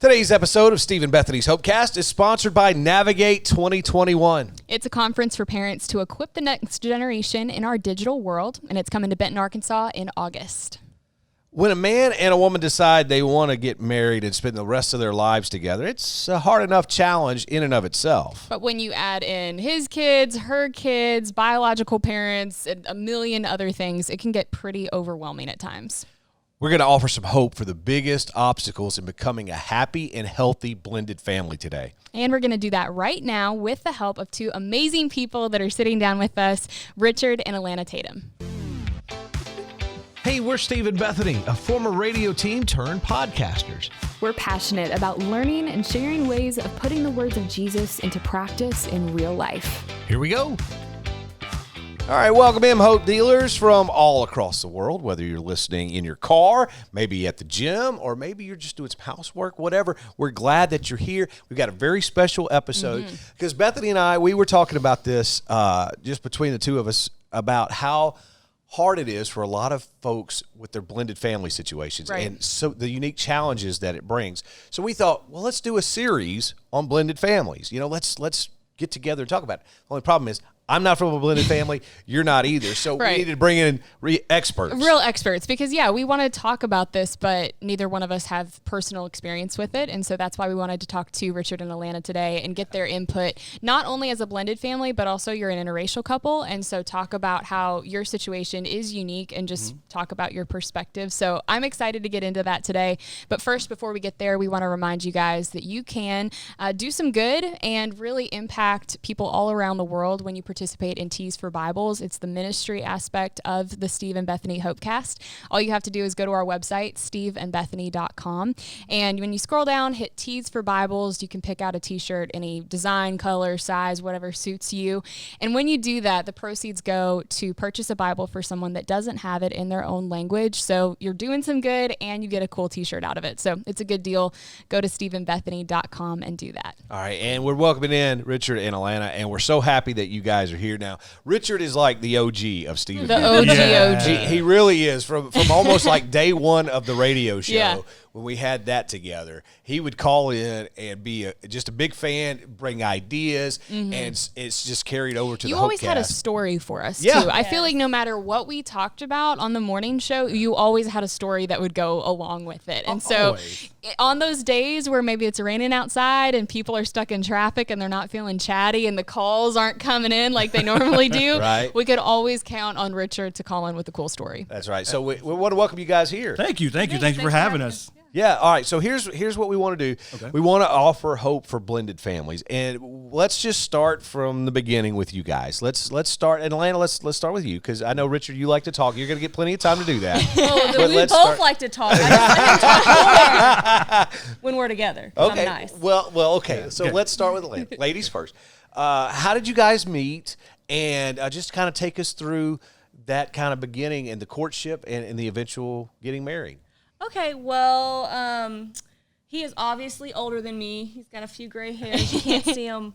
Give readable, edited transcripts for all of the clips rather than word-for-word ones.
Today's episode of Steve and Bethany's Hopecast is sponsored by Navigate 2021. It's a conference for parents to equip the next generation in our digital world, and it's coming to Benton, Arkansas in August. When a man and a woman decide they want to get married and spend the rest of their lives together, it's a hard enough challenge in and of itself. But when you add in his kids, her kids, biological parents, and a million other things, it can get pretty overwhelming at times. We're going to offer some hope for the biggest obstacles in becoming a happy and healthy blended family today. And we're going to do that right now with the help of two amazing people that are sitting down with us, Richard and Alana Tatum. Hey, we're Steve and Bethany, a former radio team turned podcasters. We're passionate about learning and sharing ways of putting the words of Jesus into practice in real life. Here we go. All right, welcome in, hope dealers from all across the world, whether you're listening in your car, maybe at the gym, or maybe you're just doing some housework, whatever. We're glad that you're here. We've got a very special episode because Bethany and I, we were talking about this just between the two of us about how hard it is for a lot of folks with their blended family situations and so the unique challenges that it brings. So we thought, well, let's do a series on blended families. You know, let's get together and talk about it. The only problem is I'm not from a blended family. You're not either. So we needed to bring in experts. Real experts. Because, we want to talk about this, but neither one of us have personal experience with it. And so that's why we wanted to talk to Richard and Alana today and get their input, not only as a blended family, but also you're an interracial couple. And so talk about how your situation is unique and just talk about your perspective. So I'm excited to get into that today. But first, before we get there, we want to remind you guys that you can do some good and really impact people all around the world when you participate in Tees for Bibles. It's the ministry aspect of the Steve and Bethany Hopecast. All you have to do is go to our website, steveandbethany.com. And when you scroll down, hit Tees for Bibles. You can pick out a t-shirt, any design, color, size, whatever suits you. And when you do that, the proceeds go to purchase a Bible for someone that doesn't have it in their own language. So you're doing some good and you get a cool t-shirt out of it. So it's a good deal. Go to steveandbethany.com and do that. All right, and we're welcoming in Richard and Alana, and we're so happy that you guys are here now. Richard is like the OG of Steve. The OG. He really is from almost like day one of the radio show when we had that together. He would call in and be just a big fan, bring ideas, and it's just carried over to the Hopecast. You always had a story for us, too. I feel like no matter what we talked about on the morning show, you always had a story that would go along with it. And so on those days where maybe it's raining outside and people are stuck in traffic and they're not feeling chatty and the calls aren't coming in like they normally do, we could always count on Richard to call in with a cool story. That's right. So we want to welcome you guys here. Thank you for having us. Yeah, all right. So here's what we want to do. Okay. We want to offer hope for blended families, and let's just start from the beginning with you guys. Let's start, and Alana, let's start with you because I know Richard, you like to talk. You're going to get plenty of time to do that. We both like to talk. I just talk more when we're together. Okay. I'm nice. Well, okay. So let's start with Alana. Ladies first. How did you guys meet? And just kind of take us through that kind of beginning and the courtship and the eventual getting married. Okay, well, he is obviously older than me. He's got a few gray hairs. You can't see him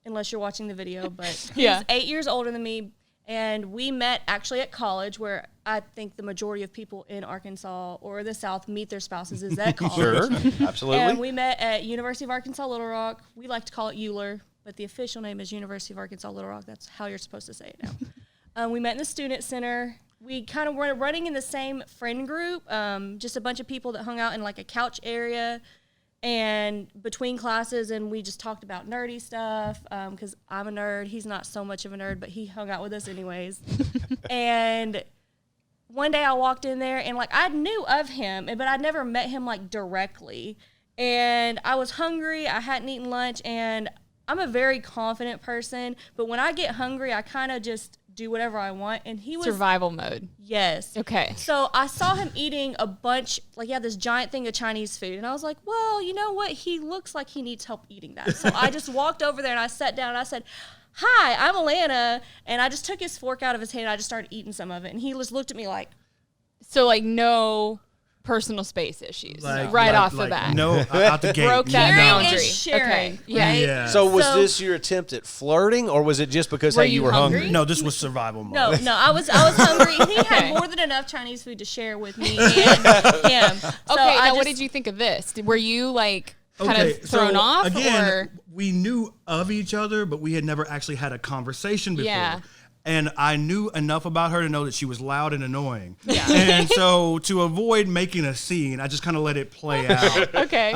unless you're watching the video, but he's 8 years older than me, and we met actually at college, where I think the majority of people in Arkansas or the South meet their spouses is at college. Sure, absolutely. And we met at University of Arkansas Little Rock. We like to call it Euler, but the official name is University of Arkansas Little Rock. That's how you're supposed to say it now. We met in the student center. We kind of were running in the same friend group, just a bunch of people that hung out in like a couch area and between classes, and we just talked about nerdy stuff because I'm a nerd. He's not so much of a nerd, but he hung out with us anyways. And one day I walked in there, and like I knew of him, but I'd never met him like directly. And I was hungry. I hadn't eaten lunch, and I'm a very confident person, but when I get hungry, I kind of just do whatever I want, and he was survival mode. Yes. Okay. So I saw him eating a bunch, like he had this giant thing of Chinese food, and I was like, well, you know what? He looks like he needs help eating that. So I just walked over there and I sat down and I said, hi, I'm Alana, and I just took his fork out of his hand and I just started eating some of it, and he just looked at me like. So like no personal space issues Like- right like- off like, the bat. No, out the gate. Broke that Sharing boundary. is sharing, Okay. Yeah. right? Yeah. So was So- this your attempt at flirting, or was it just because Were hey, you you were hungry? hungry? No, this was survival mode. No, I was hungry, and he Okay. had more than enough Chinese food to share with me and him. So Okay, I now what just- did you think of this? Were you like kind of thrown off? Again, or? we knew of each other, but we had never actually had a conversation before. Yeah. And I knew enough about her to know that she was loud and annoying. Yeah. And so to avoid making a scene, I just kind of let it play out. Okay.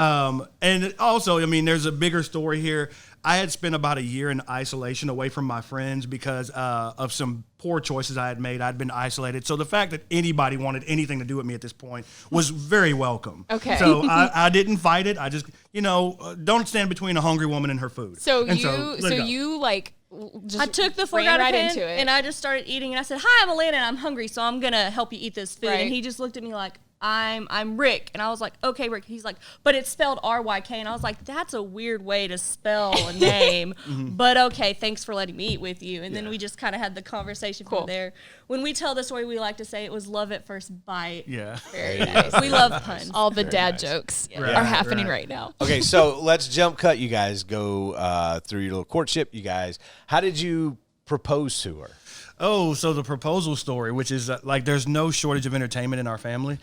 And also, I mean, there's a bigger story here. I had spent about a year in isolation away from my friends because of some poor choices I had made. I'd been isolated. So the fact that anybody wanted anything to do with me at this point was very welcome. Okay. So I didn't fight it. I just, don't stand between a hungry woman and her food. So And you, let it go. you like just I took the fork ran out of right him, into it. and I just started eating. And I said, "Hi, I'm Alana, and I'm hungry, so I'm gonna help you eat this food." Right. And he just looked at me like, "I'm Rick," and I was like, "Okay, Rick." He's like, "But it's spelled R-Y-K," and I was like, "That's a weird way to spell a name." But okay, thanks for letting me eat with you. And then we just kind of had the conversation Cool. from there. When we tell the story, we like to say it was love at first bite. Yeah. Very nice. We love puns. All the dad jokes Right, are happening right. right now. Okay, so let's jump cut. You guys go through your little courtship. You guys, how did you propose to her? Oh, so the proposal story, which is like there's no shortage of entertainment in our family.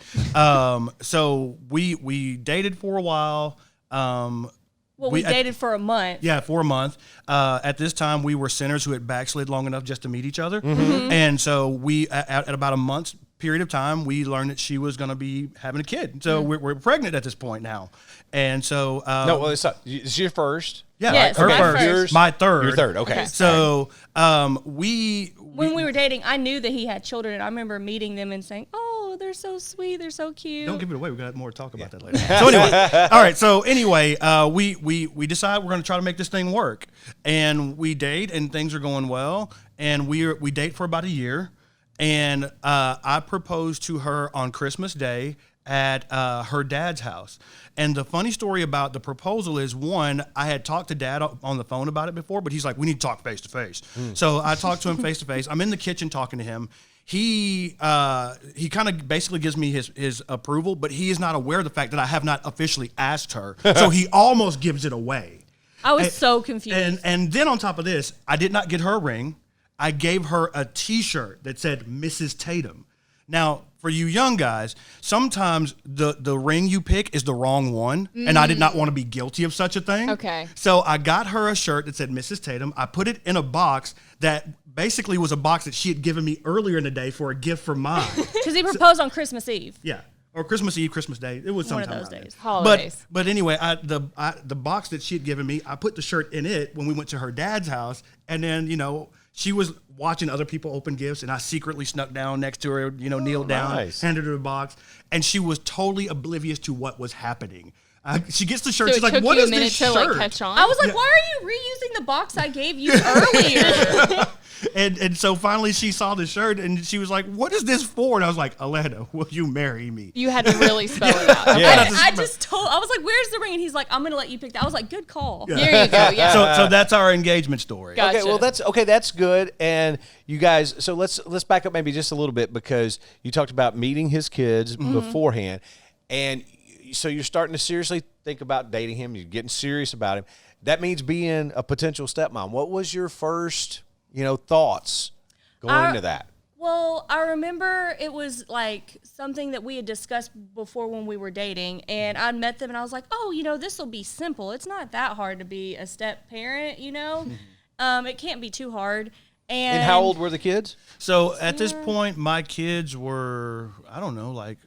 So we dated for a while. Well, we dated for a month. Yeah, for a month. At this time, we were sinners who had backslid long enough just to meet each other. And so we, at about a month's period of time, we learned that she was going to be having a kid. So we're pregnant at this point now. And so... No, well, it's your first. yeah, Yes, her my first. first. My third. Your third, okay. So When we were dating, I knew that he had children, and I remember meeting them and saying, "Oh, they're so sweet, they're so cute." Don't give it away. We got more to talk about that later. So anyway, we decide we're going to try to make this thing work, and we date, and things are going well, and we date for about a year, and I proposed to her on Christmas Day at her dad's house. And the funny story about the proposal is, one, I had talked to Dad on the phone about it before, but he's like, we need to talk face to face. So I talked to him face to face. I'm in the kitchen talking to him. He kind of basically gives me his approval, but he is not aware of the fact that I have not officially asked her. So he almost gives it away. I was so confused. And then on top of this, I did not get her a ring. I gave her a T-shirt that said Mrs. Tatum. Now, for you young guys, sometimes the ring you pick is the wrong one, and I did not want to be guilty of such a thing. Okay. So I got her a shirt that said Mrs. Tatum. I put it in a box that basically was a box that she had given me earlier in the day for a gift from mine. Because he proposed on Christmas Eve. Yeah. Or Christmas Eve, Christmas Day. It was One sometime of those around days. there. Holidays. But anyway, the box that she had given me, I put the shirt in it when we went to her dad's house, and then she was watching other people open gifts, and I secretly snuck down next to her, kneeled down, nice. handed her the box, and she was totally oblivious to what was happening. She gets the shirt. So She's it like, took "What you is a minute this to shirt?" like catch on. I was like, "Why are you reusing the box I gave you earlier?" And so finally she saw the shirt, and she was like, "What is this for?" And I was like, "Alana, will you marry me?" You had to really spell it out. Okay. Yeah. I was like, "Where's the ring?" And he's like, "I'm gonna let you pick that." I was like, "Good call." Here you go. Yeah. So that's our engagement story. Gotcha. Okay, well that's good. And you guys, so let's back up maybe just a little bit, because you talked about meeting his kids beforehand, and so you're starting to seriously think about dating him. You're getting serious about him. That means being a potential stepmom. What was your first, thoughts going into that? Well, I remember it was like something that we had discussed before when we were dating, and I'd met them, and I was like, "Oh, this will be simple. It's not that hard to be a step parent, It can't be too hard." And how old were the kids? So at this point, my kids were, I don't know, like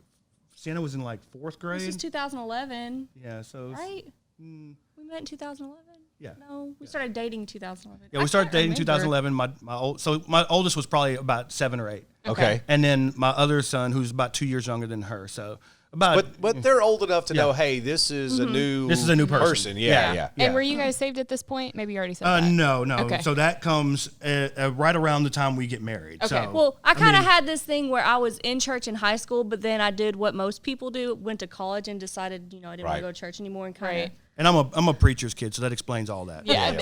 Sienna was in like fourth grade. This is 2011, Yeah, so right? We met in 2011. Yeah. No, we started dating in 2011. yeah, we started dating in 2011. My oldest was probably about 7 or 8. Okay. And then my other son, who's about 2 years younger than her, so about. But they're old enough to know, hey, this is a new person. Yeah. And were you guys saved at this point? Maybe you already said that. No. Okay. So that comes right around the time we get married. Okay. So, Well, I kind of had this thing where I was in church in high school, but then I did what most people do, went to college and decided, I didn't want Right. to go to church anymore, and kind of Right. And I'm a preacher's kid, so that explains all that. Yeah.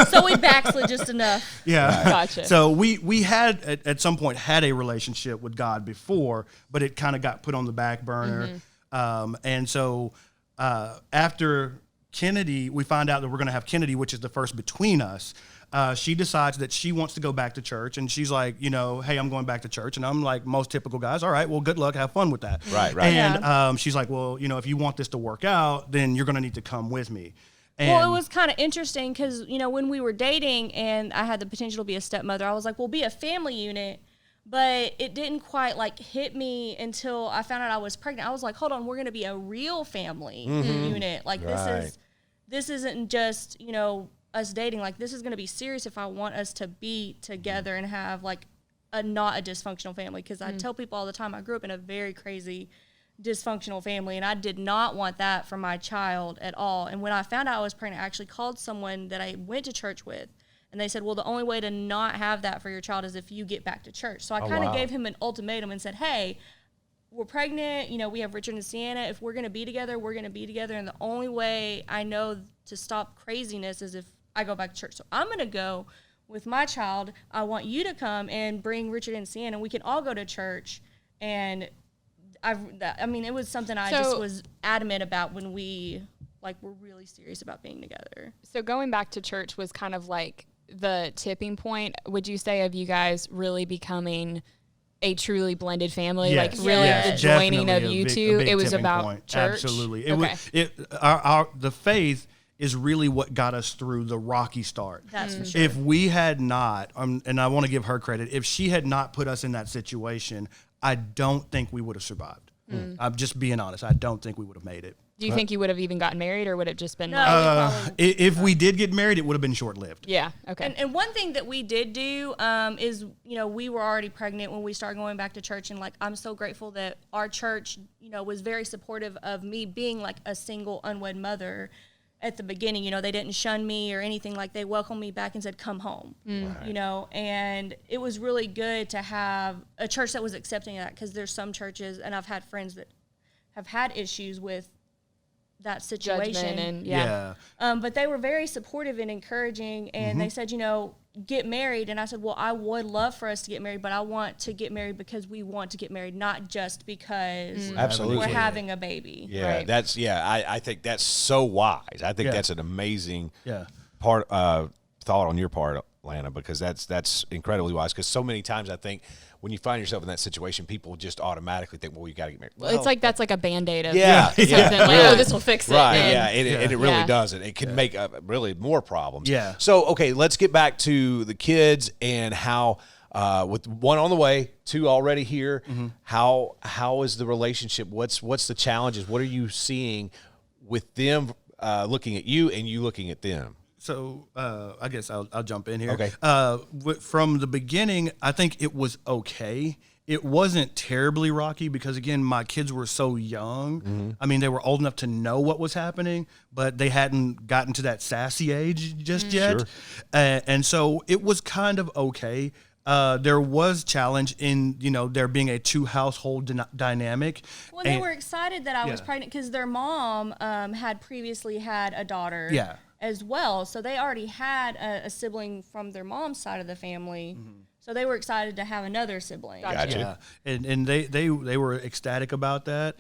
So we backslid just enough. Yeah. Gotcha. So we had at some point had a relationship with God before, but it kind of got put on the back burner. And so after Kennedy, we find out that we're going to have Kennedy, which is the first between us. She decides that she wants to go back to church, and she's like, hey, I'm going back to church. And I'm like, most typical guys, all right, well, good luck, have fun with that. Right. And she's like, well, if you want this to work out, then you're going to need to come with me. And Well, it was kind of interesting because, when we were dating and I had the potential to be a stepmother, I was like, we'll be a family unit. But it didn't quite hit me until I found out I was pregnant. I was like, hold on, we're going to be a real family unit. This isn't just, us dating. This is going to be serious if I want us to be together and have not a dysfunctional family. Because I tell people all the time, I grew up in a very crazy dysfunctional family, and I did not want that for my child at all. And when I found out I was pregnant, I actually called someone that I went to church with, and they said, well, the only way to not have that for your child is if you get back to church. So I kind of gave him an ultimatum and said, hey, we're pregnant, we have Richard and Sienna. If we're going to be together, we're going to be together. And the only way I know to stop craziness is if I go back to church. So I'm going to go with my child. I want you to come and bring Richard and Sienna. We can all go to church. And it was something I just was adamant about when we were really serious about being together. So going back to church was kind of the tipping point, would you say, of you guys really becoming a truly blended family? Yes. The joining of you two, big it was tipping about point. church? Absolutely. Okay. The faith is really what got us through the rocky start. That's for sure. If we had not, and I want to give her credit, if she had not put us in that situation, I don't think we would have survived. I'm just being honest. I don't think we would have made it. Do you think you would have even gotten married, or would it just been If we did get married, it would have been short-lived. Yeah, okay. And one thing that we did do is, we were already pregnant when we started going back to church. And, I'm so grateful that our church, was very supportive of me being, a single, unwed mother at the beginning. They didn't shun me or anything. They welcomed me back and said, come home, and it was really good to have a church that was accepting of that, because there's some churches, and I've had friends that have had issues with that situation. But they were very supportive and encouraging, and they said, get married. And I said, well, I would love for us to get married, but I want to get married because we want to get married, not just because we're having a baby. Yeah, right. I think that's so wise. I think that's an amazing thought on your part, Lana, because that's incredibly wise. Because so many times I think when you find yourself in that situation, people just automatically think, well, you got to get married. Well, it's that's a Band-Aid of something. Oh, this will fix it. Right, And it really doesn't. It can make really more problems. Yeah. So, okay, let's get back to the kids and how, with one on the way, two already here, how is the relationship? What's the challenges? What are you seeing with them looking at you and you looking at them? So I guess I'll jump in here. Okay. From the beginning, I think it was okay. It wasn't terribly rocky because, again, my kids were so young. I mean, they were old enough to know what was happening, but they hadn't gotten to that sassy age just yet. Sure. And so it was kind of okay. There was challenge in, there being a two-household dynamic. Well, they were excited that I was pregnant because their mom had previously had a daughter as well. So they already had a sibling from their mom's side of the family. So they were excited to have another sibling. Gotcha. Yeah. And they were ecstatic about that.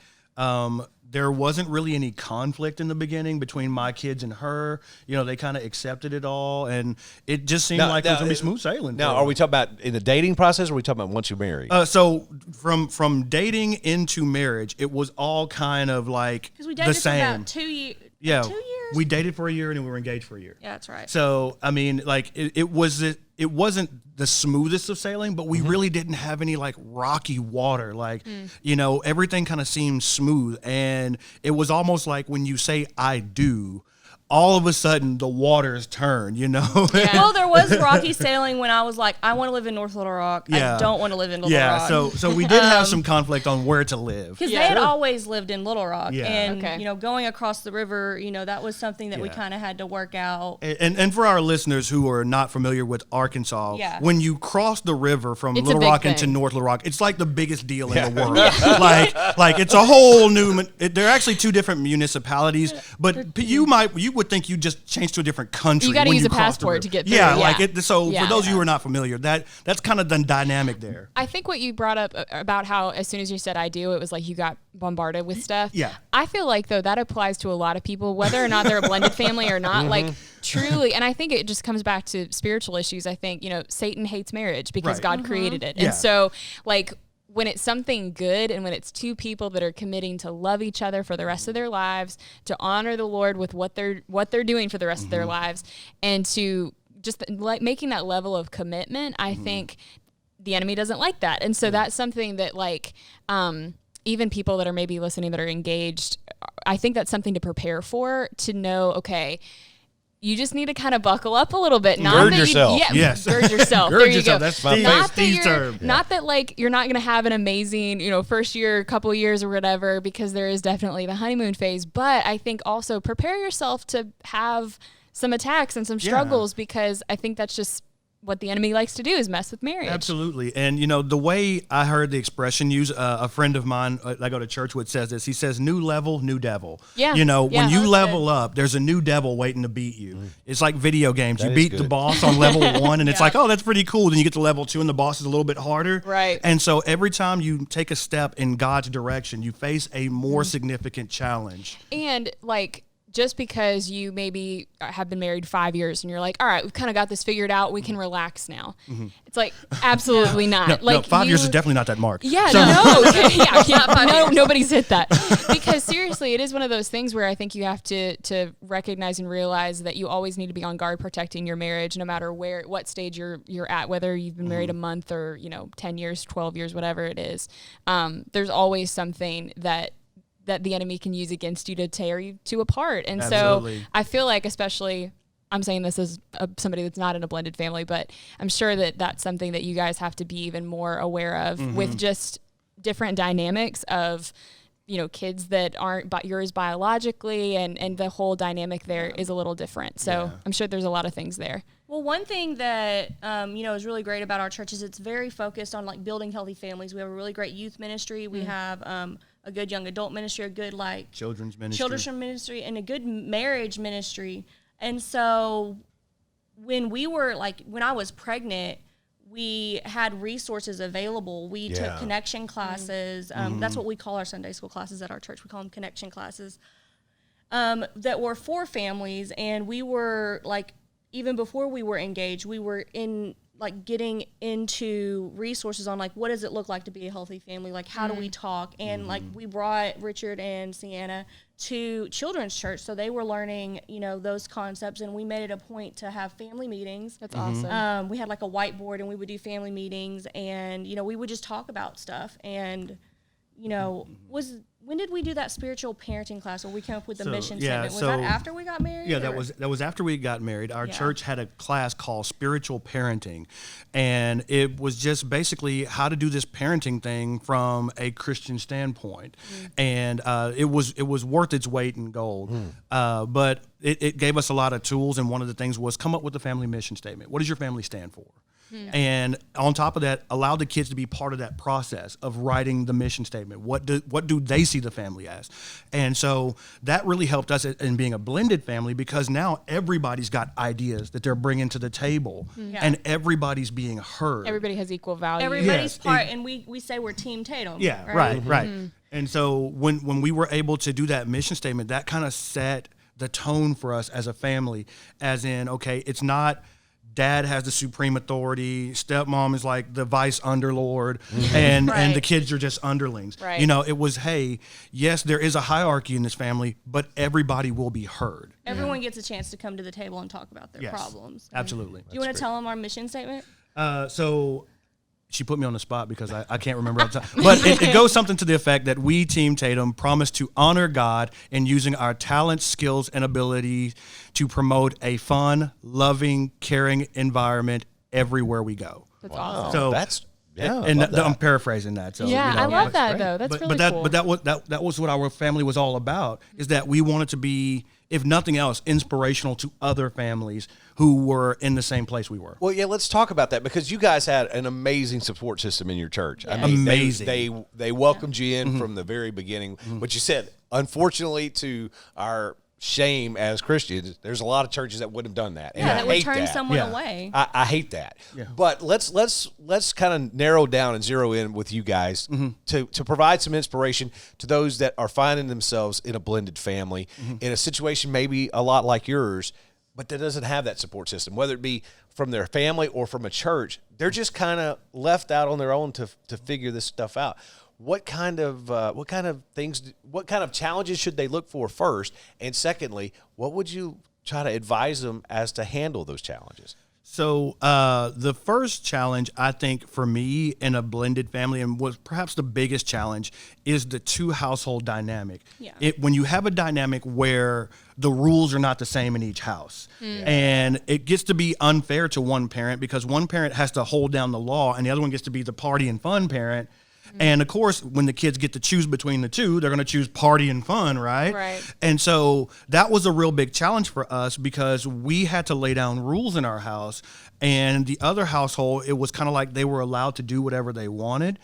There wasn't really any conflict in the beginning between my kids and her. They kind of accepted it all, and it just seemed like it was going to be smooth sailing. Now, are we talking about in the dating process, or are we talking about once you're married? So from dating into marriage, it was all kind of because we the dated same. for about 2 years. Yeah, 2 years. We dated for a year and then we were engaged for a year. Yeah, that's right. So I mean, it wasn't the smoothest of sailing, but we really didn't have any rocky water. Everything kind of seemed smooth, and it was almost like when you say "I do," all of a sudden the waters turn, you know? Well, there was rocky sailing when I was like, I want to live in North Little Rock. I don't want to live in Little Rock. So we did have some conflict on where to live. Because they had always lived in Little Rock. Yeah. And, you know, going across the river, you know, that was something that we kind of had to work out. And for our listeners who are not familiar with Arkansas, when you cross the river from Little Rock into North Little Rock, it's like the biggest deal in the world. Like it's a whole new. There are actually two different municipalities, but you would think you just changed to a different country. You got to when use you a passport to get there. Yeah, like it. So for those of you who are not familiar, that's kind of the dynamic there. I think what you brought up about how as soon as you said I do, it was like you got bombarded with stuff. Yeah. I feel like though that applies to a lot of people, whether or not they're a blended family or not. Like truly, and I think it just comes back to spiritual issues. I think, you know, Satan hates marriage because God created it. And so like when it's something good and when it's two people that are committing to love each other for the rest of their lives, to honor the Lord with what they're doing for the rest of their lives, and to just like making that level of commitment, I think the enemy doesn't like that. And so that's something that like even people that are maybe listening that are engaged, I think that's something to prepare for, to know, okay, you just need to kind of buckle up a little bit. Gird yourself. Gird yourself. Gird there you yourself. go. That's my Not term. Not that like you're not going to have an amazing, you know, first year, couple years or whatever, because there is definitely the honeymoon phase. But I think also prepare yourself to have some attacks and some struggles, because I think that's just what the enemy likes to do, is mess with marriage. Absolutely. And, you know, the way I heard the expression used, a friend of mine I go to church with says this. He says, new level, new devil. Yeah. You know, Yeah. when you That's level good. up, there's a new devil waiting to beat you. It's like video games. You beat the boss on level 1, and it's like, oh, that's pretty cool. Then you get to level 2, and the boss is a little bit harder. Right. And so every time you take a step in God's direction, you face a more significant challenge. And like, just because you maybe have been married 5 years and you're like, all right, we've kind of got this figured out, we can relax now. It's like, absolutely not. No, Like 5 years is definitely not that mark. Yeah, nobody's hit that. Because seriously, it is one of those things where I think you have to recognize and realize that you always need to be on guard protecting your marriage, no matter what stage you're at, whether you've been married a month or, 10 years, 12 years, whatever it is. There's always something that the enemy can use against you to tear you two apart. And Absolutely. so I feel like, especially, I'm saying this as somebody that's not in a blended family, but I'm sure that that's something that you guys have to be even more aware of with just different dynamics of, kids that aren't yours biologically, and the whole dynamic there is a little different. So I'm sure there's a lot of things there. Well, one thing that, is really great about our church is it's very focused on like building healthy families. We have a really great youth ministry. We have a good young adult ministry, a good like Children's ministry, and a good marriage ministry. And so when I was pregnant, we had resources available. We took connection classes. That's what we call our Sunday school classes at our church. We call them connection classes that were for families. And we were like, even before we were engaged, we were getting into resources on like, what does it look like to be a healthy family? Like, how do we talk? And like, we brought Richard and Sienna to children's church. So they were learning, those concepts, and we made it a point to have family meetings. That's awesome. We had like a whiteboard, and we would do family meetings, and, we would just talk about stuff. And, when did we do that spiritual parenting class where we came up with the mission statement? Was that after we got married? Yeah, that was after we got married. Our church had a class called Spiritual Parenting, and it was just basically how to do this parenting thing from a Christian standpoint. And it was worth its weight in gold. But it gave us a lot of tools, and one of the things was come up with a family mission statement. What does your family stand for? And on top of that, allow the kids to be part of that process of writing the mission statement. What do they see the family as? And so that really helped us in being a blended family, because now everybody's got ideas that they're bringing to the table, and everybody's being heard. Everybody has equal value. Everybody's part, and we say we're Team Tatum. Yeah, right. And so when we were able to do that mission statement, that kind of set the tone for us as a family, as in, okay, it's not dad has the supreme authority, stepmom is like the vice underlord, and the kids are just underlings. Right. It was, hey, yes, there is a hierarchy in this family, but everybody will be heard. Everyone gets a chance to come to the table and talk about their problems. Absolutely. Do you want to tell them our mission statement? So She put me on the spot because I can't remember all the time. But it goes something to the effect that we, Team Tatum, promise to honor God in using our talents, skills, and abilities to promote a fun, loving, caring environment everywhere we go. That's awesome. So that's yeah. and I love that. I'm paraphrasing that. So Yeah, you know, I love that great. though. That's really but cool. that was what our family was all about. Is that we wanted to be, if nothing else, inspirational to other families who were in the same place we were. Well, yeah, let's talk about that because you guys had an amazing support system in your church. I mean, Amazing. They welcomed you in from the very beginning. But you said, unfortunately, to our shame as Christians, there's a lot of churches that wouldn't have done that. And I that would hate turn that. someone Yeah. away. I hate that. But let's kind of narrow down and zero in with you guys to provide some inspiration to those that are finding themselves in a blended family, in a situation maybe a lot like yours, but that doesn't have that support system, whether it be from their family or from a church. They're just kind of left out on their own to figure this stuff out. What kind of challenges should they look for first? And secondly, what would you try to advise them as to handle those challenges? So the first challenge, I think, for me in a blended family, and was perhaps the biggest challenge, is the two household dynamic. Yeah. When you have a dynamic where the rules are not the same in each house, and it gets to be unfair to one parent because one parent has to hold down the law, and the other one gets to be the party and fun parent. And of course, when the kids get to choose between the two, they're going to choose party and fun, right? Right. And so that was a real big challenge for us because we had to lay down rules in our house. And the other household, it was kind of like they were allowed to do whatever they wanted.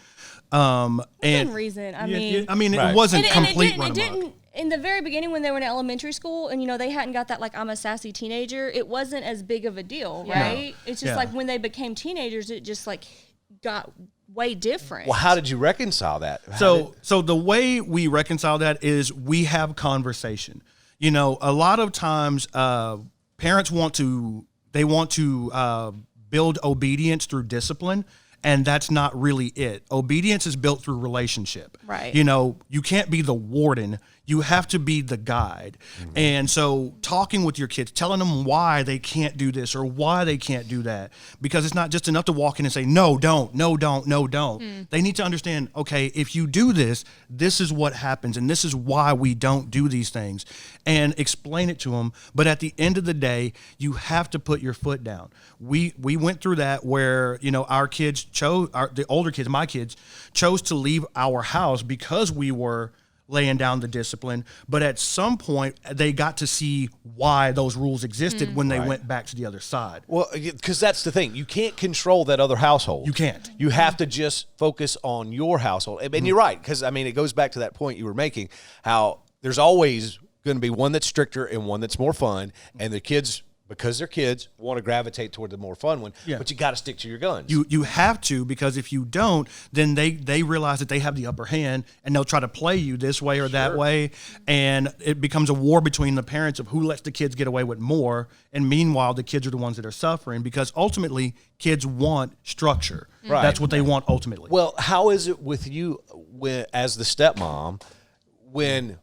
And Within reason. I mean, it wasn't and complete it run amok. didn't in the very beginning when they were in elementary school and they hadn't got that like I'm a sassy teenager, it wasn't as big of a deal, right? It's just like when they became teenagers, it just like got way different. Well, how did you reconcile that? So the way we reconcile that is we have conversation. A lot of times parents want to build obedience through discipline, and that's not really it. Obedience is built through relationship. Right. You can't be the warden. You have to be the guide. And so talking with your kids, telling them why they can't do this or why they can't do that, because it's not just enough to walk in and say, no, don't, no, don't, no, don't. They need to understand, okay, if you do this, this is what happens. And this is why we don't do these things, and explain it to them. But at the end of the day, you have to put your foot down. We went through that where, our kids the older kids, my kids, chose to leave our house because we were laying down the discipline. But at some point, they got to see why those rules existed when they went back to the other side. Well, because that's the thing. You can't control that other household. You can't. You have to just focus on your household. And you're right, because, it goes back to that point you were making, how there's always going to be one that's stricter and one that's more fun, and the kids, because they're kids, want to gravitate toward the more fun one, but you got to stick to your guns. You have to, because if you don't, then they realize that they have the upper hand, and they'll try to play you this way or that way, and it becomes a war between the parents of who lets the kids get away with more, and meanwhile, the kids are the ones that are suffering, because ultimately, kids want structure. Right. That's what they want ultimately. Well, how is it with you as the stepmom? When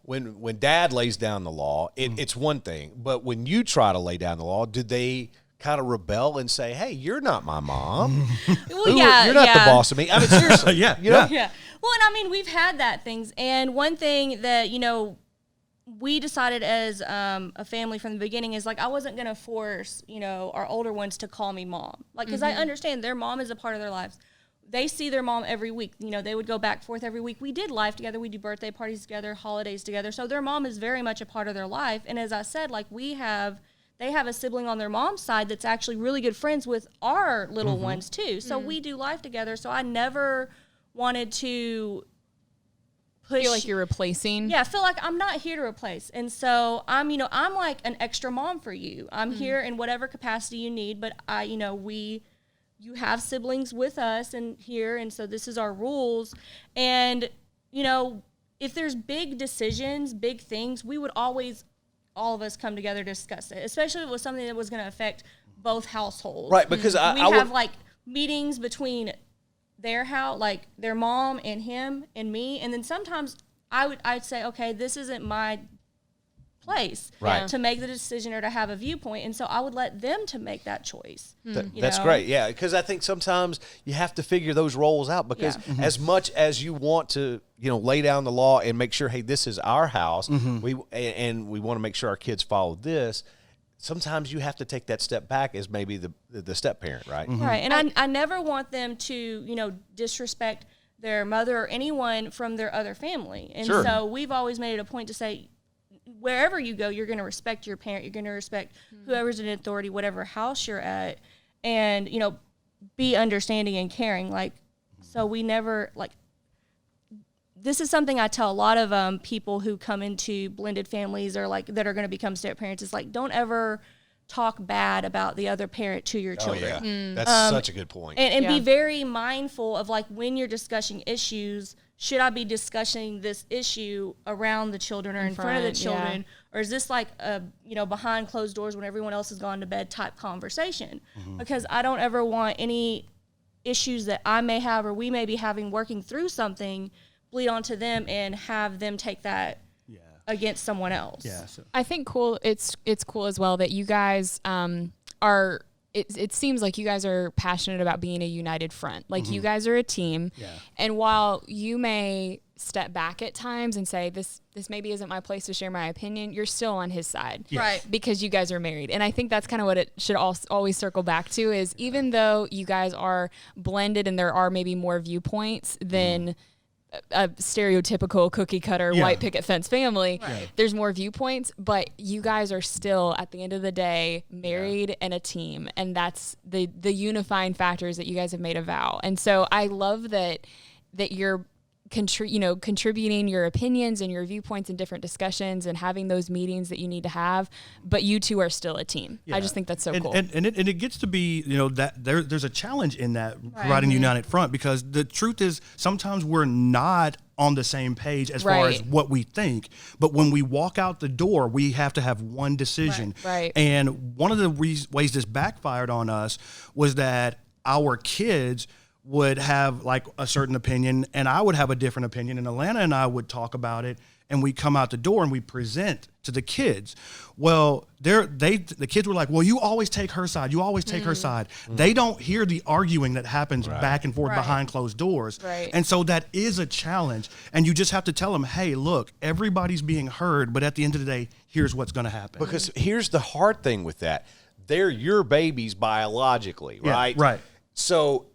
dad lays down the law, it's one thing. But when you try to lay down the law, did they kind of rebel and say, hey, you're not my mom? Well, you're not the boss of me. Seriously. Yeah. Yeah. Well, and we've had that things. And one thing that, we decided as a family from the beginning is like I wasn't going to force, our older ones to call me mom. Like, because I understand their mom is a part of their lives. They see their mom every week. They would go back and forth every week. We did life together. We do birthday parties together, holidays together. So their mom is very much a part of their life. And as I said, like they have a sibling on their mom's side that's actually really good friends with our little ones too. So we do life together. So I never wanted to feel like you're replacing. Yeah, I feel like I'm not here to replace. And so I'm like an extra mom for you. I'm here in whatever capacity you need, but you have siblings with us and here, and so this is our rules. And, if there's big decisions, big things, we would always, all of us come together to discuss it, especially if it was something that was going to affect both households. Right, because we have like meetings between their house, like their mom and him and me, and then sometimes I'd say, okay, this isn't my place Right. to make the decision or to have a viewpoint. And so I would let them to make that choice. That's great. Yeah. Because I think sometimes you have to figure those roles out because as much as you want to, lay down the law and make sure, hey, this is our house, we want to make sure our kids follow this. Sometimes you have to take that step back as maybe the step parent, right? Right. And I never want them to, disrespect their mother or anyone from their other family. And so we've always made it a point to say, wherever you go, you're going to respect your parent. You're going to respect whoever's in authority, whatever house you're at, and, be understanding and caring. So we never, this is something I tell a lot of people who come into blended families or that are going to become step parents is don't ever talk bad about the other parent to your children. Oh, yeah. That's such a good point. And be very mindful of when you're discussing issues, should I be discussing this issue around the children or in front of the children? Or is this a, behind closed doors when everyone else has gone to bed type conversation? Because I don't ever want any issues that I may have or we may be having working through something bleed onto them and have them take that against someone else. Yeah. So. I think it's cool as well that you guys are. It seems like you guys are passionate about being a united front. You guys are a team, and while you may step back at times and say this maybe isn't my place to share my opinion, you're still on his side, right? Because you guys are married, and I think that's kind of what it should always circle back to is even though you guys are blended and there are maybe more viewpoints than a stereotypical cookie cutter white picket fence family, there's more viewpoints, but you guys are still at the end of the day married and a team, and that's the unifying factors that you guys have made a vow. And so I love that you're contributing your opinions and your viewpoints in different discussions and having those meetings that you need to have, but you two are still a team. I just think that's so cool. And it gets to be, that there's a challenge in that providing united front, because the truth is sometimes we're not on the same page as far as what we think, but when we walk out the door, we have to have one decision. Right. And one of the ways this backfired on us was that our kids would have a certain opinion and I would have a different opinion, and Alana and I would talk about it, and we come out the door and we present to the kids. Well, the kids were like, well, you always take her side. You always take her side. They don't hear the arguing that happens back and forth behind closed doors. Right. And so that is a challenge. And you just have to tell them, hey, look, everybody's being heard, but at the end of the day, here's what's going to happen. Because here's the hard thing with that. They're your babies biologically, right? Yeah, right. So,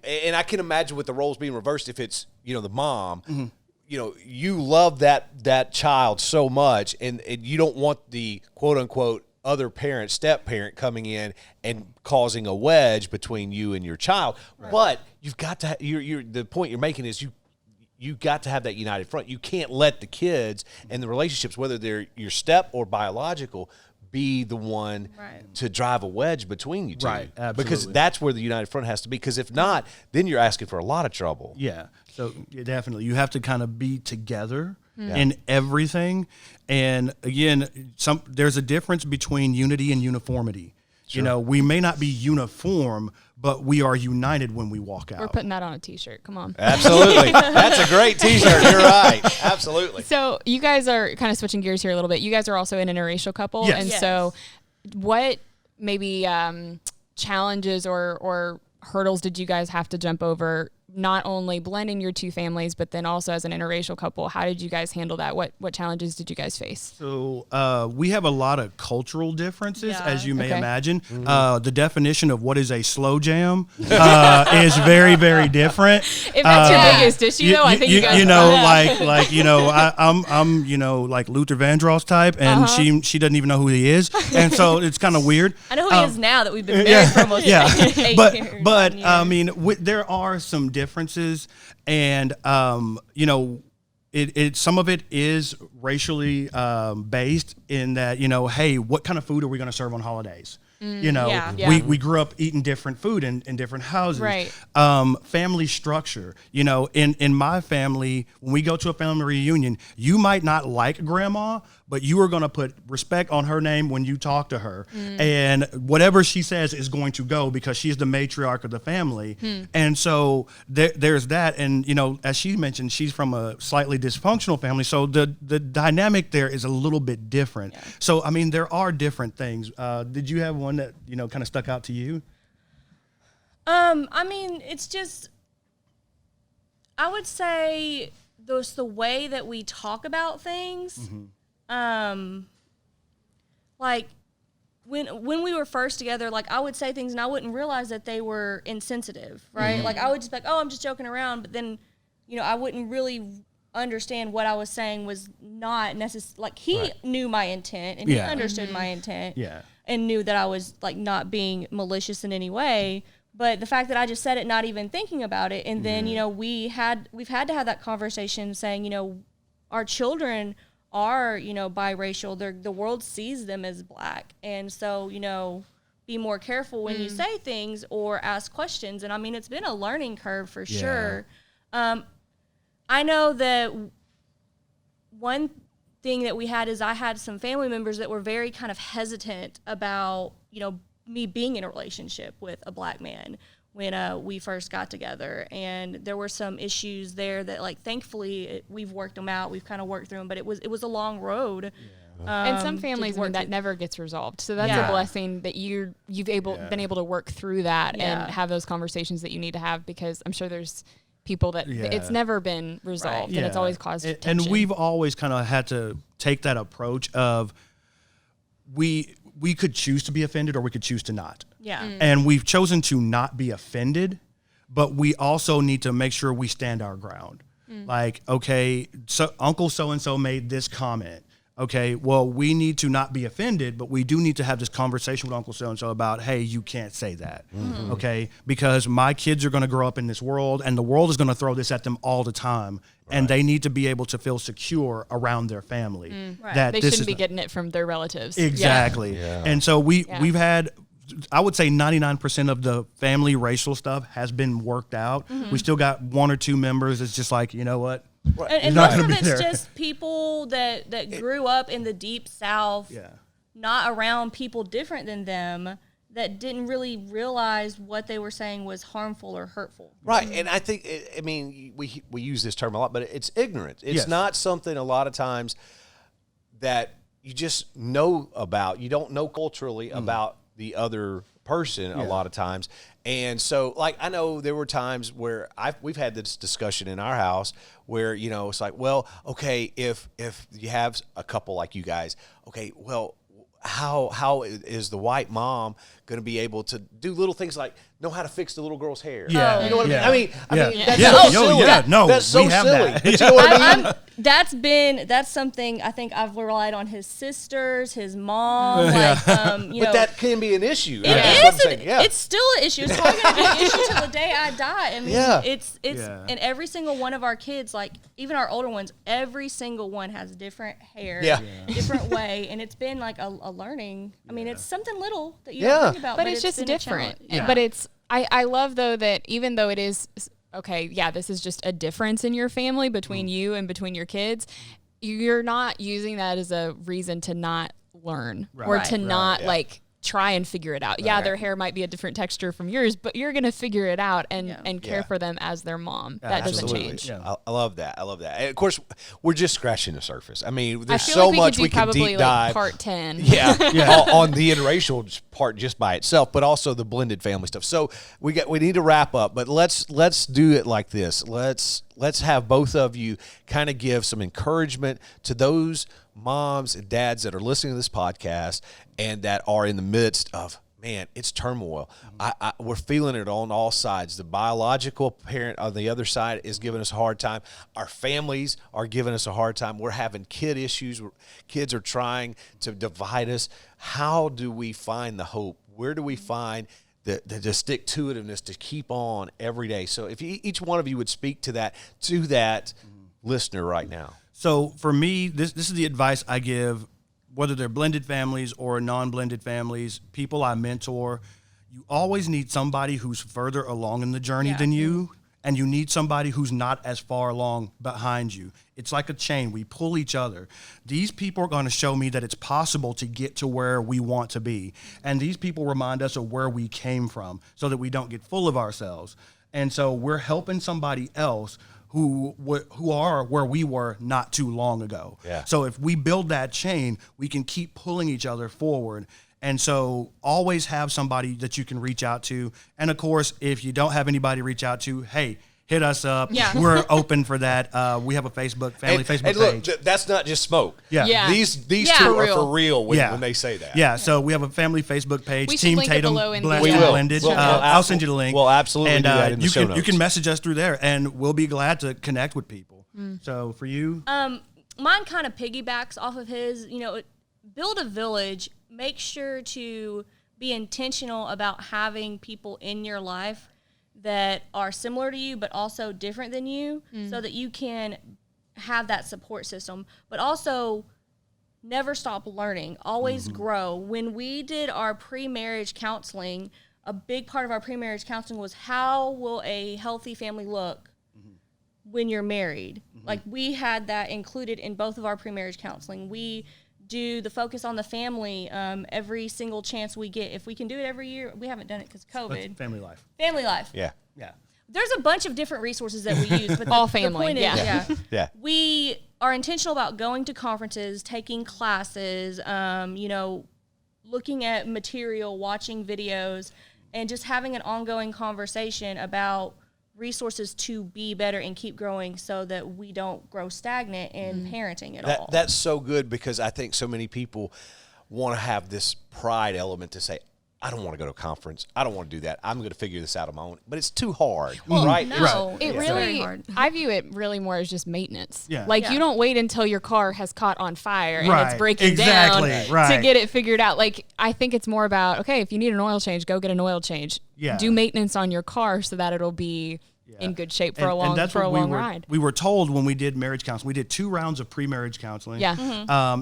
and I can imagine with the roles being reversed, if it's, the mom, you love that child so much, and you don't want the quote unquote other parent, step parent coming in and causing a wedge between you and your child. Right. But you've got to, the point you're making is you got to have that united front. You can't let the kids and the relationships, whether they're your step or biological, be the one to drive a wedge between you two. Right, absolutely. Because that's where the united front has to be. Because if not, then you're asking for a lot of trouble. Yeah. So definitely, you have to kind of be together in everything. And again, there's a difference between unity and uniformity. Sure. We may not be uniform, but we are united when we walk out. We're putting that on a t-shirt. Come on. Absolutely. That's a great t-shirt. You're right. Absolutely. So you guys are kind of switching gears here a little bit. You guys are also an interracial couple. Yes. And so what maybe challenges or hurdles did you guys have to jump over, not only blending your two families, but then also as an interracial couple? How did you guys handle that? What challenges did you guys face? So we have a lot of cultural differences, as you may imagine. The definition of what is a slow jam is very, very different. If that's your biggest issue, though, I think you guys I'm like Luther Vandross type, and she doesn't even know who he is, and so it's kind of weird. I know who he is now that we've been married for almost 8 years. But I mean, there are some differences, and it some of it is racially based in that, hey, what kind of food are we going to serve on holidays? We grew up eating different food in different houses. Right. Family structure. In my family, when we go to a family reunion, you might not like grandma, but you are going to put respect on her name when you talk to her. And whatever she says is going to go because she's the matriarch of the family. And so there's that. And, you know, as she mentioned, she's from a slightly dysfunctional family. So the dynamic there is a little bit different. Yeah. So, I mean, there are different things. Did you have one that, you know, kind of stuck out to you? I mean, it's just, I would say the way that we talk about things, like when we were first together, like I would say things and I wouldn't realize that they were insensitive, right? Like I would just be like, oh, I'm just joking around. But then, you know, I wouldn't really understand what I was saying was not necessary. Like he knew my intent and he understood my intent and knew that I was like not being malicious in any way. But the fact that I just said it, not even thinking about it, and then, you know, we've had to have that conversation saying, you know, our children are, you know, biracial. The world sees them as black. And so, you know, be more careful when you say things or ask questions. And I mean, it's been a learning curve for sure. I know that one thing that we had is I had some family members that were very kind of hesitant about, you know, me being in a relationship with a black man when we first got together. And there were some issues there that, like, thankfully we've worked them out. We've kind of worked through them, but it was a long road. And some families, I mean, that never gets resolved. So that's a blessing that you've been able to work through that and have those conversations that you need to have, because I'm sure there's people that it's never been resolved and it's always caused tension. And we've always kind of had to take that approach of we could choose to be offended or we could choose to not. Yeah. And we've chosen to not be offended, but we also need to make sure we stand our ground. Like, okay, so Uncle so-and-so made this comment. Okay, well, we need to not be offended, but we do need to have this conversation with Uncle so-and-so about, hey, you can't say that, okay? Because my kids are going to grow up in this world, and the world is going to throw this at them all the time, and they need to be able to feel secure around their family. That they shouldn't be getting it from their relatives. Exactly. Yeah. And so we've had, I would say 99% of the family racial stuff has been worked out. We still got one or two members that's just like, you know what? And most of it's just people that grew up in the deep South, not around people different than them, that didn't really realize what they were saying was harmful or hurtful. Right, and I think, I mean, we use this term a lot, but it's ignorant. It's not something a lot of times that you just know about. You don't know culturally about the other person a lot of times. And so, like, I know there were times where we've had this discussion in our house where, you know, it's like, well, okay, if you have a couple like you guys, okay, well, how is the white mom going to be able to do little things like know how to fix the little girl's hair? Yeah. You know what I mean? I mean, that's so silly. That's so we have silly. that. But you know what I mean? That's something I think I've relied on his sisters, his mom, you but know. that can be an issue. It's still an issue. It's probably going to be an issue till the day I die. I mean, it's and every single one of our kids, like even our older ones, every single one has different hair, different way, and it's been like a learning. I mean, it's something little that you don't think about, but it's just different. But it's I love though that even though it is okay, this is just a difference in your family between you and between your kids, you're not using that as a reason to not learn or to not like try and figure it out. Their hair might be a different texture from yours, but you're going to figure it out and care for them as their mom. That doesn't change. I love that. And of course, we're just scratching the surface. I mean, there's I feel so like much we can deep dive. Like part 10. On the interracial part just by itself, but also the blended family stuff. So we need to wrap up, but let's do it like this. Let's have both of you kind of give some encouragement to those moms and dads that are listening to this podcast and that are in the midst of, man, it's turmoil. We're feeling it on all sides. The biological parent on the other side is giving us a hard time. Our families are giving us a hard time. We're having kid issues. Kids are trying to divide us. How do we find the hope? Where do we find the stick-to-itiveness to keep on every day? So if each one of you would speak to that listener right now. So for me, this is the advice I give, whether they're blended families or non-blended families, people I mentor. You always need somebody who's further along in the journey than you and you need somebody who's not as far along behind you. It's like a chain. We pull each other. These people are going to show me that it's possible to get to where we want to be. And these people remind us of where we came from so that we don't get full of ourselves. And so we're helping somebody else who are where we were not too long ago. Yeah. So if we build that chain, we can keep pulling each other forward. And so always have somebody that you can reach out to. And of course, if you don't have anybody to reach out to, hey, hit us up. Yeah. We're open for that. We have a family Facebook look, page. that's not just smoke. Yeah. Yeah. These Yeah. two For are real. for real when they say that. Yeah, so we have a family Facebook page, We should Team link it Tatum below in the- Blessed We and will. Blended. We'll I'll send you the link. We'll absolutely and, do that in the you show can you can notes. message us through there, and we'll be glad to connect with people. So for you, Mine kind of piggybacks off of his. Build a village. Make sure to be intentional about having people in your life that are similar to you but also different than you, so that you can have that support system. But also never stop learning. Always grow. When we did our pre-marriage counseling, a big part of our pre-marriage counseling was how will a healthy family look when you're married. Like, we had that included in both of our pre-marriage counseling. We do the focus on the family every single chance we get. If we can do it every year, we haven't done it because COVID. family life. Family life. Yeah. Yeah. There's a bunch of different resources that we use, but All the family, point yeah. is, Yeah. we are intentional about going to conferences, taking classes, looking at material, watching videos, and just having an ongoing conversation about resources to be better and keep growing, so that we don't grow stagnant in parenting at all. That's so good, because I think so many people want to have this pride element to say, I don't want to go to a conference. I don't want to do that. I'm going to figure this out on my own. But it's too hard, right? No, It it's very really, hard. I view it really more as just maintenance. Yeah. Like, Yeah. you don't wait until your car has caught on fire and Right. it's breaking Exactly. down Right. to get it figured out. Like, I think it's more about, okay, if you need an oil change, go get an oil change. Yeah. Do maintenance on your car so that it'll be in good shape for a long ride. We were told when we did marriage counseling. We did 2 rounds of pre-marriage counseling. Yeah.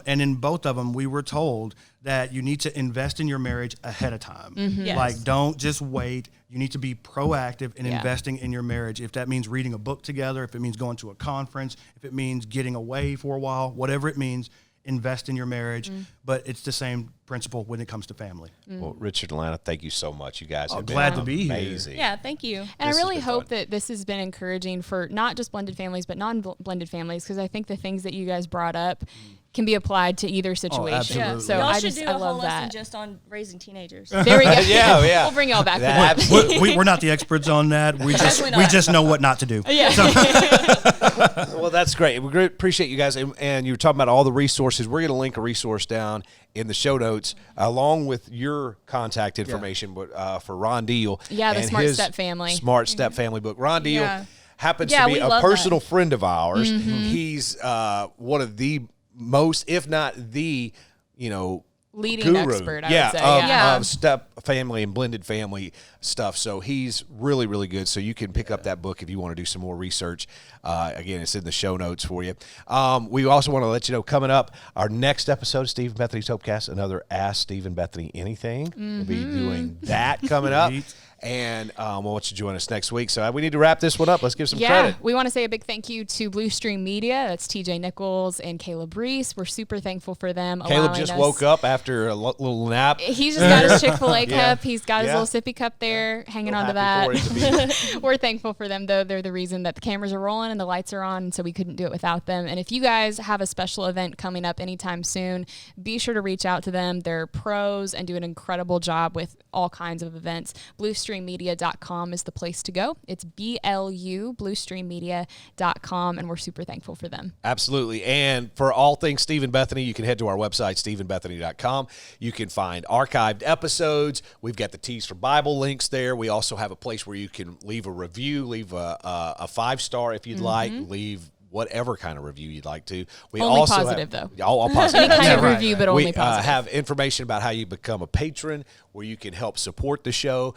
And in both of them, we were told that you need to invest in your marriage ahead of time. Yes. Like, don't just wait. You need to be proactive in Yeah. investing in your marriage. If that means reading a book together, if it means going to a conference, if it means getting away for a while, whatever it means, invest in your marriage. But it's the same principle when it comes to family. Well, Richard and Lana, thank you so much. You guys have been glad to be here. amazing. Yeah, thank you. And This I has really been hope fun. that this has been encouraging for not just blended families, but non-blended families, because I think the things that you guys brought up can be applied to either situation. absolutely. So Y'all I should do a I whole love lesson that. just on raising teenagers. There we go. Yeah. We'll bring y'all back. That- for that. We're not the experts on that. We Definitely not. just know what not to do. Yeah. Well, that's great. We appreciate you guys. And you were talking about all the resources. We're going to link a resource down in the show notes along with your contact information. But for Ron Deal, Yeah, the and Smart his Step Family. Smart Step Family book. Ron Deal Yeah. happens Yeah, to be we a love personal friend of ours. Mm-hmm. He's one of the most, if not the, Leading guru. expert, I yeah, would say. of, Yeah. of step family and blended family stuff. So he's really, really good. So you can pick up that book if you want to do some more research. Again, it's in the show notes for you. We also want to let you know, coming up, our next episode of Stephen Bethany's Hopecast, another Ask Stephen Bethany Anything. We'll be doing that coming up. And we'll want you to join us next week. So we need to wrap this one up. Let's give some credit. We want to say a big thank you to Blue Stream Media. That's TJ Nichols and Caleb Reese. We're super thankful for them. Caleb allowing just us- woke up after a little nap. He's just got his Chick-fil-A Yeah. cup. He's got his Yeah. little sippy cup there, hanging So on to happy for him that. to be- We're thankful for them, though. They're the reason that the cameras are rolling and the lights are on, so we couldn't do it without them. And if you guys have a special event coming up anytime soon, be sure to reach out to them. They're pros and do an incredible job with all kinds of events. BlueStreamMedia.com is the place to go. It's BLU, BlueStreamMedia.com, and we're super thankful for them. Absolutely. And for all things Stephen Bethany, you can head to our website, StephenBethany.com. You can find archived episodes. We've got the T's for Bible links there. We also have a place where you can leave a review, leave a 5-star if you'd like, leave whatever kind of review you'd like to. We Only also positive, have, though. All positive. Any kind of review, but only we positive. have information about how you become a patron, where you can help support the show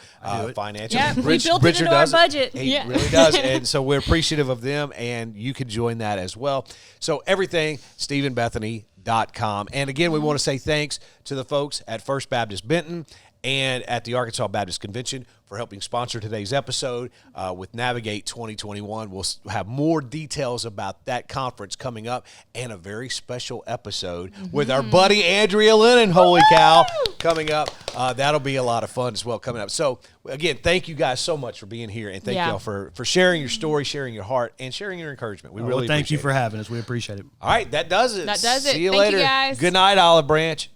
financially. Yeah, we built it into our does budget. He Yeah. really does. And so we're appreciative of them, and you can join that as well. So everything, StephenBethany.com. And again, we want to say thanks to the folks at First Baptist Benton and at the Arkansas Baptist Convention for helping sponsor today's episode with Navigate 2021. We'll have more details about that conference coming up and a very special episode with our buddy Andrea Lennon, holy cow, coming up. That'll be a lot of fun as well coming up. So, again, thank you guys so much for being here, and thank y'all for sharing your story, sharing your heart, and sharing your encouragement. We really thank you appreciate for having us. We appreciate it. All right, that does it. That does it. See you Thank you, later. guys. Good night, Olive Branch.